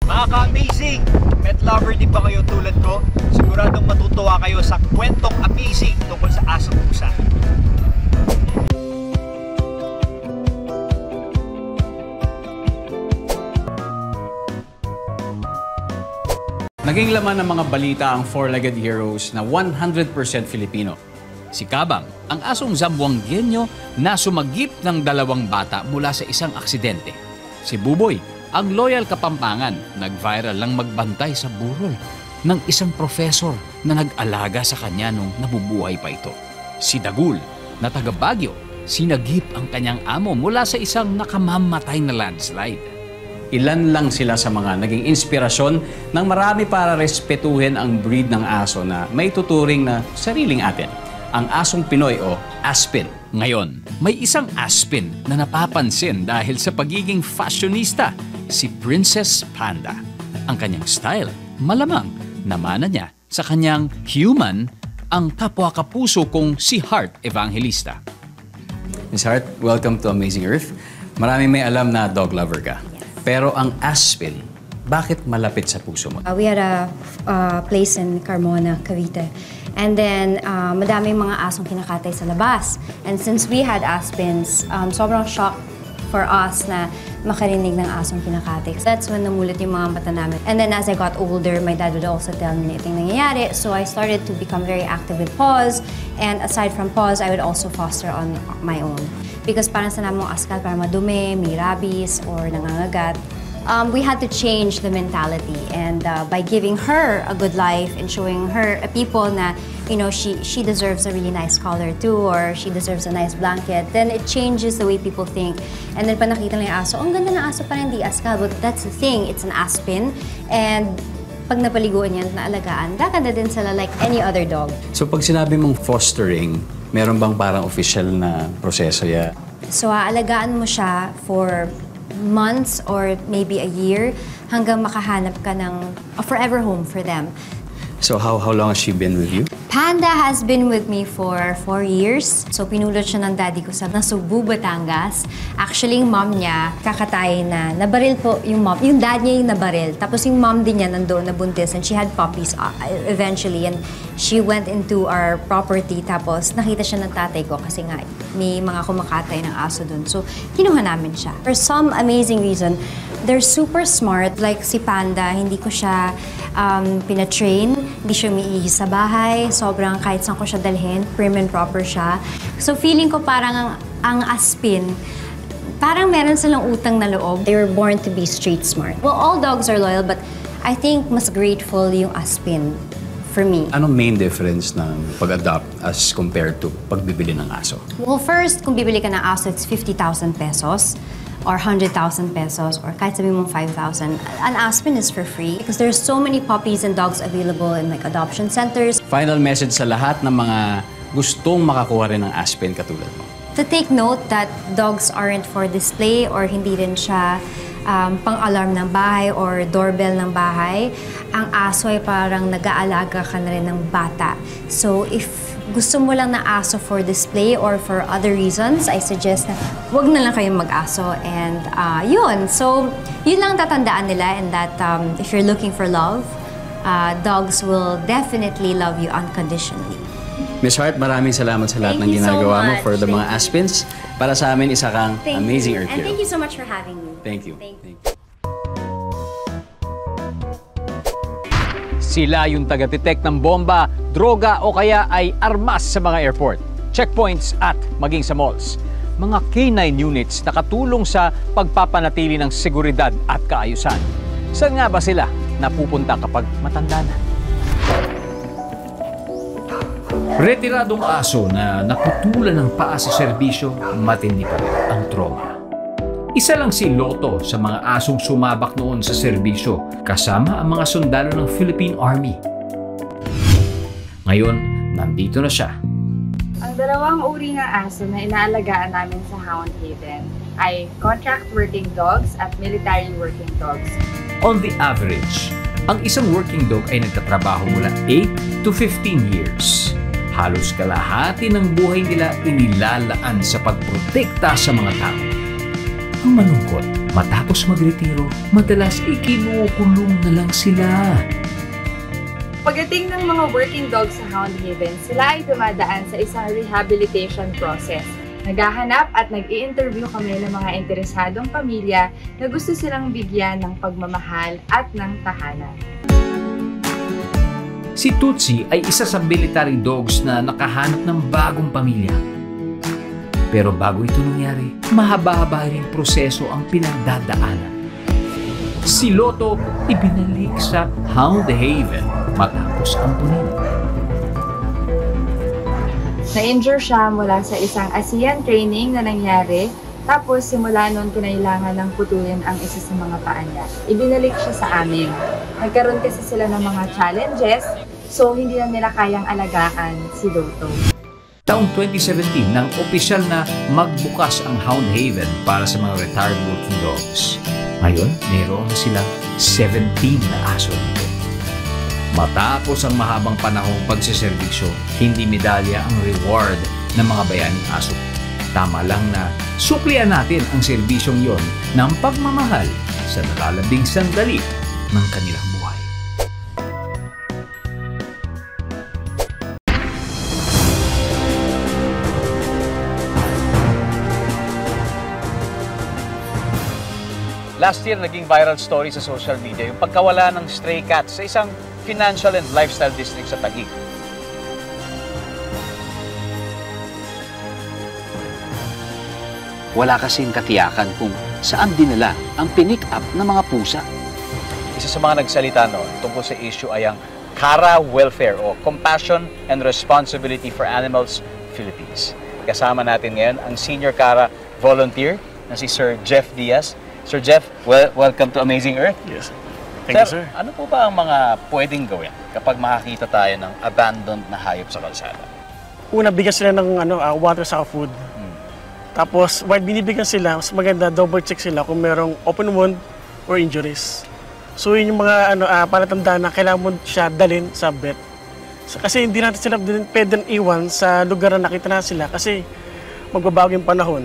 Mga ka-amazing! Pet lover din ba kayo tulad ko? Siguradong matutuwa kayo sa kwentong amazing tungkol sa asong pusa. Naging laman ng mga balita ang four-legged heroes na 100% Filipino. Si Kabang, ang asong Zamboangueño na sumagip ng 2 bata mula sa isang aksidente. Si Buboy, ang loyal Kapampangan, nag-viral lang magbantay sa burol ng isang professor na nag-alaga sa kanya nung nabubuhay pa ito. Si Dagul, na taga Baguio, sinagip ang kanyang amo mula sa isang nakamamatay na landslide. Ilan lang sila sa mga naging inspirasyon ng marami para respetuhin ang breed ng aso na may tuturing na sariling atin, ang asong Pinoy o Aspin. Ngayon, may isang Aspin na napapansin dahil sa pagiging fashionista, si Princess Panda. Ang kanyang style, malamang namana niya sa kanyang human, ang kapwa-kapuso kong si Heart Evangelista. Miss Heart, welcome to Amazing Earth. Maraming may alam na dog lover ka. Pero ang Aspin, bakit malapit sa puso mo? We had a place in Carmona, Cavite. And then, madaming mga asong kinakatay sa labas. And since we had Aspins, sobrang shock for us na makarinig ng asong kinakatay. That's when namulit yung mga mata namin. And then as I got older, my dad would also tell me na itong nangyayari. So I started to become very active with paws. And aside from paws, I would also foster on my own. Because parang sa namong askal, parang madumi, may rabies, or nangangagat. We had to change the mentality, and by giving her a good life and showing her people na, you know, she deserves a really nice collar too, or she deserves a nice blanket, then it changes the way people think. And then pa nakita lang yung aso, ang ganda ng aso pa rin, di askal, but that's the thing, it's an Aspin, and pag napaliguan yan, naalagaan, gaganda din sila like any other dog. So pag sinabi mong fostering, meron bang parang official na proseso ya? So aalagaan mo siya for months or maybe a year hanggang makahanap ka ng a forever home for them. So how long has she been with you? Panda has been with me for 4 years. So pinulot siya ng daddy ko sa Nasugbu, Batangas. Actually, yung mom niya, kakatay na nabaril po yung mom. Yung dad niya yung nabaril. Tapos yung mom din niya nandoon nabuntis and she had puppies eventually. And she went into our property. Tapos nakita siya ng tatay ko kasi nga may mga kumakatay ng aso doon. So kinuha namin siya. For some amazing reason, they're super smart. Like si Panda, hindi ko siya pina-train. Hindi siya umiihi sa bahay. Sobrang kahit saan ko siya dalhin, prim and proper siya. So feeling ko parang ang Aspin, parang meron silang utang na loob. They were born to be street smart. Well, all dogs are loyal, but I think mas grateful yung Aspin for me. Anong main difference ng pag-adopt as compared to pagbibili ng aso? Well, first, kung bibili ka ng aso, it's 50,000 pesos. Or 100,000 pesos, or kahit sabi mong 5,000. An Aspin is for free because there's so many puppies and dogs available in like adoption centers. Final message sa lahat ng mga gustong makakuha rin ng Aspin katulad mo. To take note that dogs aren't for display or hindi rin siya pang-alarm ng bahay or doorbell ng bahay. Ang aso ay parang nag-aalaga ka na rin ng bata. So if gusto mo lang na aso for display or for other reasons, I suggest na wag na lang kayong mag-aso. And yun. So, yun lang tatandaan nila, and that if you're looking for love, dogs will definitely love you unconditionally. Miss Heart, maraming salamat sa lahat ng ginagawa mo for the mga Aspins. Para sa amin, isa kang amazing Earth hero. And thank you so much for having me. Thank you. Sila yung taga-detect ng bomba, droga o kaya ay armas sa mga airport, checkpoints at maging sa malls. Mga K9 units na katulong sa pagpapanatili ng seguridad at kaayusan. Saan nga ba sila napupunta kapag matanda na? Retiradong aso na naputulan ng paa sa serbisyo, matindi pa rin ang trauma. Isa lang si Lotto sa mga asong sumabak noon sa serbisyo kasama ang mga sundalo ng Philippine Army. Ngayon, nandito na siya. Ang dalawang uri ng aso na inaalagaan namin sa Hound Haven ay contract working dogs at military working dogs. On the average, ang isang working dog ay nagtatrabaho mula 8 to 15 years. Halos kalahati ng buhay nila inilalaan sa pagprotekta sa mga tao. Ang malungkot, matapos magretiro, madalas ikinukulong na lang sila. Pagdating ng mga working dogs sa Hound Haven, sila ay dumadaan sa isang rehabilitation process. Naghahanap at nag-i-interview kami ng mga interesadong pamilya na gusto silang bigyan ng pagmamahal at ng tahanan. Si Tutsi ay isa sa military dogs na nakahanap ng bagong pamilya. Pero bago ito nangyari, mahaba-haba rin proseso ang pinagdadaanan. Si Lotto ibinalik sa Hound Haven matapos ampunin. Na-injure siya mula sa isang ASEAN training na nangyari, tapos simula noon kinailangan ng putulin ang isa sa mga paa niya. Ibinalik siya sa amin. Nagkaroon kasi sila ng mga challenges, so hindi na nila kayang alagaan si Lotto. Taong 2017 nang opisyal na magbukas ang Hound Haven para sa mga retired working dogs. Ngayon, mayroon na silang 17 na aso dito. Matapos ang mahabang panahong pagsiservisyo, hindi medalya ang reward ng mga bayaning aso. Tama lang na suklian natin ang serbisyong yon ng pagmamahal sa nalalabing sandali ng kanilang buhay. Last year, naging viral story sa social media yung pagkawala ng stray cats sa isang financial and lifestyle district sa Taguig. Wala kasing katiyakan kung saan dinala ang pinick up ng mga pusa. Isa sa mga nagsalita noon tungkol sa issue ay ang CARA Welfare o Compassion and Responsibility for Animals Philippines. Kasama natin ngayon ang senior CARA volunteer na si Sir Jeff Diaz. Sir Jeff, welcome to Amazing Earth. Yes. Thank you, sir. Ano po ba ang mga pwedeng gawin kapag makakita tayo ng abandoned na hayop sa kalsada? Una, bigyan sila ng water sa food. Tapos, while binibigyan sila, mas maganda double check sila kung merong open wound or injuries. So, yun yung mga palatandaan na kailangan mo siya dalhin sa vet. Kasi hindi natin sila pwedeng iwan sa lugar na nakita na sila kasi magbabago yung panahon.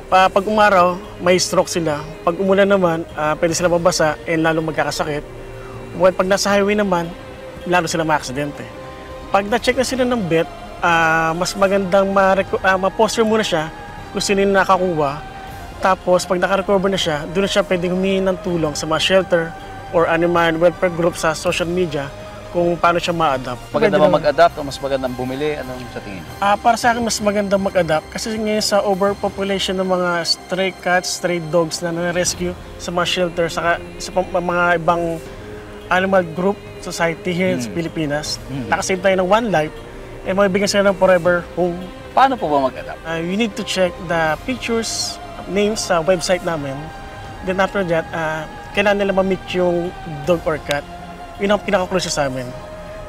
Pag umaraw, may stroke sila. Pag umulan naman, pwede sila mabasa and lalo magkakasakit. While pag nasa highway naman, lalo sila ma-aksidente. Pag na-check na sila ng vet, mas magandang ma-poster muna siya kung sino yung nakakuha. Tapos pag naka-recover na siya, doon na siya pwedeng humingi ng tulong sa mga shelter or animal welfare group sa social media kung paano siya ma-adapt. Maganda ba mag-adapt o mas magandang bumili? Anong sa tingin? Para sa akin, mas maganda mag-adapt kasi ngayon sa overpopulation ng mga stray cats, stray dogs na na-rescue sa mga shelter, sa mga ibang animal group society here sa Pilipinas. Nakasave tayo ng one life, mabibigyan sila ng forever home. Paano po ba mag-adapt? You need to check the pictures, names sa website namin. Then after that, kailangan nila ma-meet yung dog or cat. Yun ang pinaka-crucial sa amin.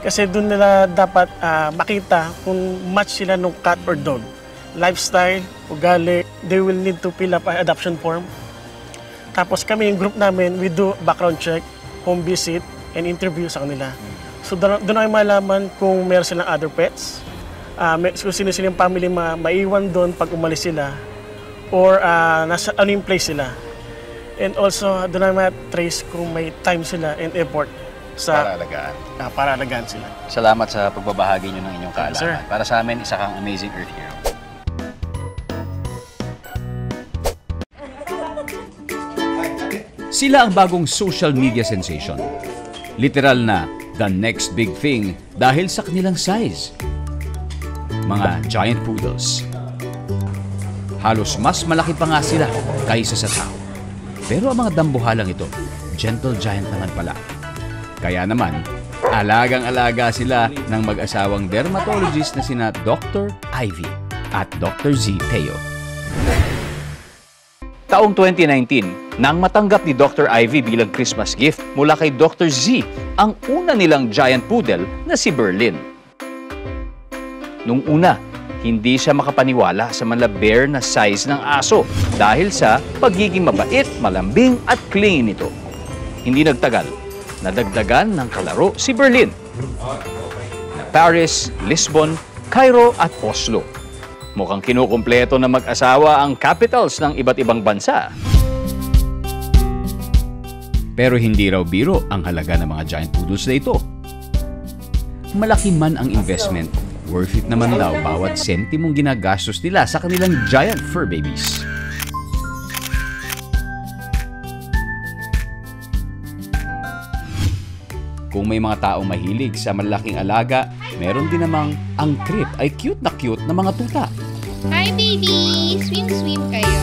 Kasi doon nila dapat makita kung match sila ng cat or dog. Lifestyle, ugali, they will need to fill up an adoption form. Tapos kami, yung group namin, we do background check, home visit, and interview sa kanila. So doon ay malaman kung meron silang other pets, kung sino silang family maiwan doon pag umalis sila, or nasa ano yung place sila. And also, doon ay ma-trace kung may time sila and effort Para alagaan. Para alagaan sila. Salamat sa pagbabahagi nyo ng inyong kaalaman. Sir. Para sa amin, isa kang Amazing Earth Hero. Sila ang bagong social media sensation. Literal na the next big thing dahil sa kanilang size. Mga giant poodles. Halos mas malaki pa nga sila kaysa sa tao. Pero ang mga dambuhalang ito, gentle giant naman pala. Kaya naman, alagang-alaga sila ng mag-asawang dermatologist na sina Dr. Ivy at Dr. Z. Teo. Taong 2019, nang matanggap ni Dr. Ivy bilang Christmas gift mula kay Dr. Z ang una nilang giant poodle na si Berlin. Nung una, hindi siya makapaniwala sa manla-bear na size ng aso dahil sa pagiging mabait, malambing at clingy nito. Hindi nagtagal, nadagdagan ng kalaro si Berlin na Paris, Lisbon, Cairo at Oslo. Mukhang kinukumpleto na mag-asawa ang capitals ng iba't ibang bansa. Pero hindi raw biro ang halaga ng mga giant poodles na ito. Malaki man ang investment, worth it naman daw bawat sentimong ginagastos nila sa kanilang giant fur babies. Kung may mga taong mahilig sa malalaking alaga, meron din namang angkrip ay cute na mga tuta. Hi baby! Swim kayo?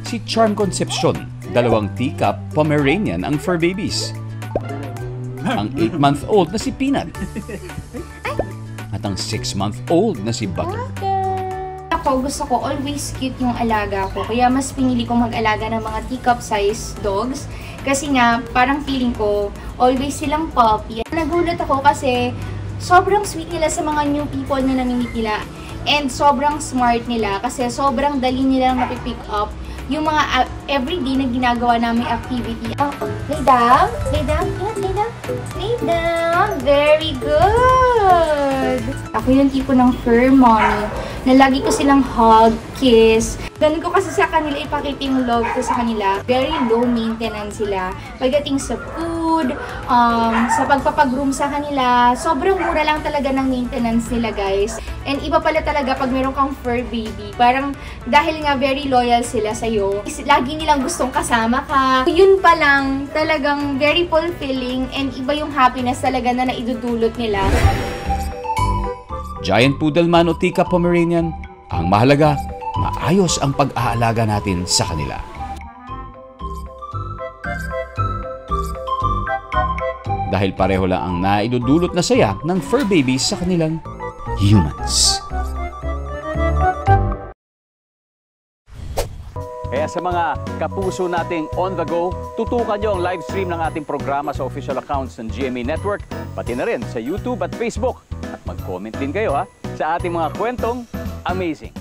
Si Charm Concepcion, 2 teacup Pomeranian ang fur babies. Ang 8-month-old na si Peanut. At ang 6-month-old na si Butter. Gusto ko always cute yung alaga ko. Kaya mas pinili kong mag-alaga ng mga teacup size dogs. Kasi nga, parang feeling ko, always silang puppy. Nagulat ako kasi sobrang sweet nila sa mga new people na namimit nila. And sobrang smart nila kasi sobrang dali nilang napipick up yung mga everyday na ginagawa namin activity. Lay down. Lay down. Lay down. Lay down. Very good. Ako yung tipo ng fur mommy na lagi ko silang hug, kiss. Ganun ko kasi sa kanila ipakita yung love ko sa kanila. Very low maintenance sila. Pagdating sa food, sa pagpapagroom sa kanila, sobrang mura lang talaga ng maintenance nila, guys. And iba pala talaga pag meron kang fur baby. Parang dahil nga very loyal sila sa'yo, lagi nilang gustong kasama ka. Yun pa lang, talagang very fulfilling and iba yung happiness talaga na naidudulot nila. Giant Poodle man o teacup Pomeranian, ang mahalaga, maayos ang pag-aalaga natin sa kanila. Dahil pareho lang ang naidudulot na saya ng fur babies sa kanilang humans. Kaya sa mga kapuso nating on the go, tutukan nyo ang live stream ng ating programa sa official accounts ng GMA Network, pati na rin sa YouTube at Facebook. At mag-comment din kayo sa ating mga kwentong amazing.